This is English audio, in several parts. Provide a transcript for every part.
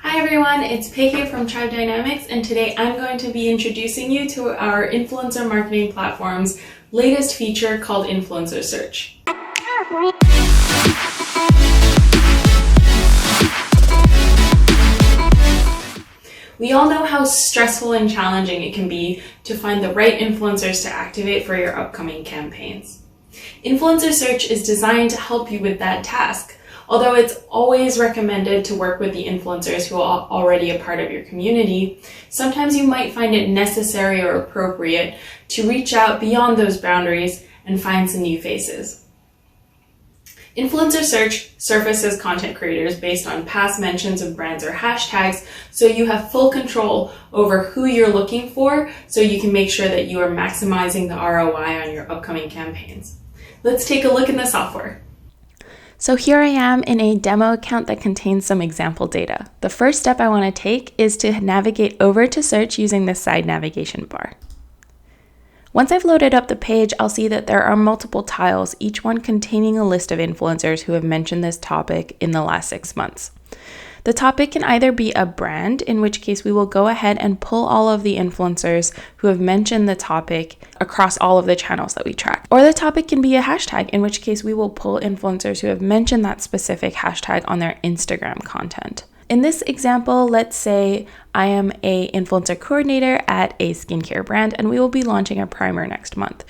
Hi everyone, it's Peggy from Tribe Dynamics, and today I'm going to be introducing you to our influencer marketing platform's latest feature called Influencer Search. We all know how stressful and challenging it can be to find the right influencers to activate for your upcoming campaigns. Influencer Search is designed to help you with that task. Although it's always recommended to work with the influencers who are already a part of your community, sometimes you might find it necessary or appropriate to reach out beyond those boundaries and find some new faces. Influencer Search surfaces content creators based on past mentions of brands or hashtags, so you have full control over who you're looking for, so you can make sure that you are maximizing the ROI on your upcoming campaigns. Let's take a look in the software. So here I am in a demo account that contains some example data. The first step I want to take is to navigate over to search using the side navigation bar. Once I've loaded up the page, I'll see that there are multiple tiles, each one containing a list of influencers who have mentioned this topic in the last 6 months. The topic can either be a brand, in which case we will go ahead and pull all of the influencers who have mentioned the topic across all of the channels that we track. Or the topic can be a hashtag, in which case we will pull influencers who have mentioned that specific hashtag on their Instagram content. In this example, let's say I am an influencer coordinator at a skincare brand and we will be launching a primer next month.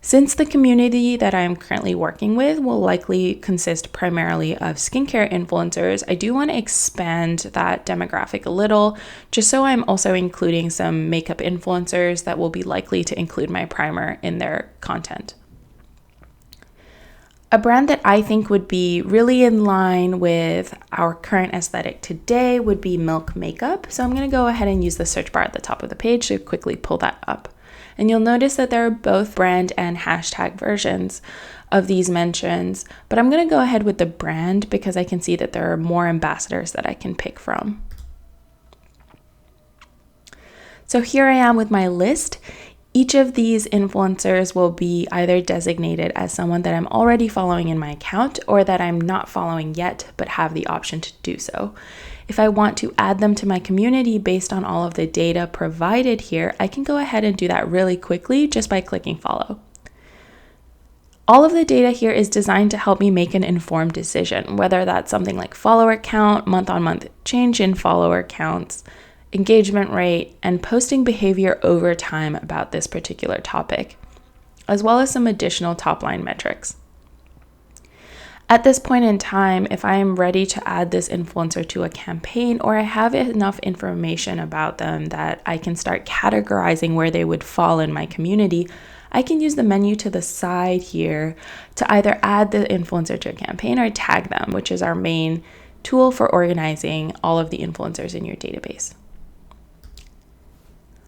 Since the community that I am currently working with will likely consist primarily of skincare influencers, I do want to expand that demographic a little, just so I'm also including some makeup influencers that will be likely to include my primer in their content. A brand that I think would be really in line with our current aesthetic today would be Milk Makeup. So I'm going to go ahead and use the search bar at the top of the page to quickly pull that up. And you'll notice that there are both brand and hashtag versions of these mentions, but I'm going to go ahead with the brand because I can see that there are more ambassadors that I can pick from. So here I am with my list. Each of these influencers will be either designated as someone that I'm already following in my account or that I'm not following yet, but have the option to do so. If I want to add them to my community based on all of the data provided here, I can go ahead and do that really quickly just by clicking follow. All of the data here is designed to help me make an informed decision, whether that's something like follower count, month-on-month change in follower counts, engagement rate, and posting behavior over time about this particular topic, as well as some additional top-line metrics. At this point in time, if I am ready to add this influencer to a campaign or I have enough information about them that I can start categorizing where they would fall in my community, I can use the menu to the side here to either add the influencer to a campaign or tag them, which is our main tool for organizing all of the influencers in your database.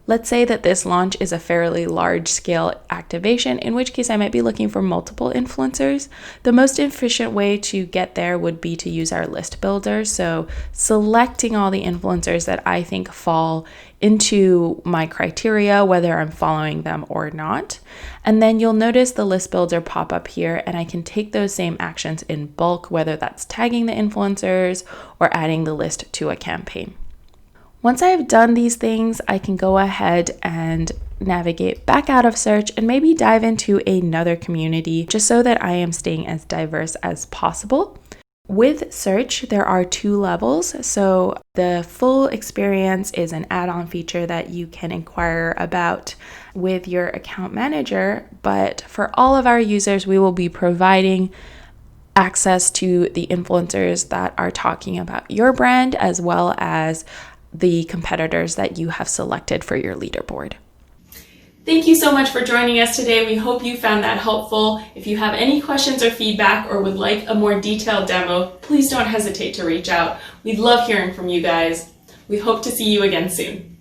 Let's say that this launch is a fairly large-scale activation, in which case I might be looking for multiple influencers. The most efficient way to get there would be to use our list builder. So selecting all the influencers that I think fall into my criteria, whether I'm following them or not. And then you'll notice the list builder pop up here, and I can take those same actions in bulk, whether that's tagging the influencers or adding the list to a campaign. Once I have done these things, I can go ahead and navigate back out of search and maybe dive into another community just so that I am staying as diverse as possible. With search, there are 2 levels. So the full experience is an add-on feature that you can inquire about with your account manager. But for all of our users, we will be providing access to the influencers that are talking about your brand, as well as the competitors that you have selected for your leaderboard. Thank you so much for joining us today. We hope you found that helpful. If you have any questions or feedback or would like a more detailed demo, please don't hesitate to reach out. We'd love hearing from you guys. We hope to see you again soon.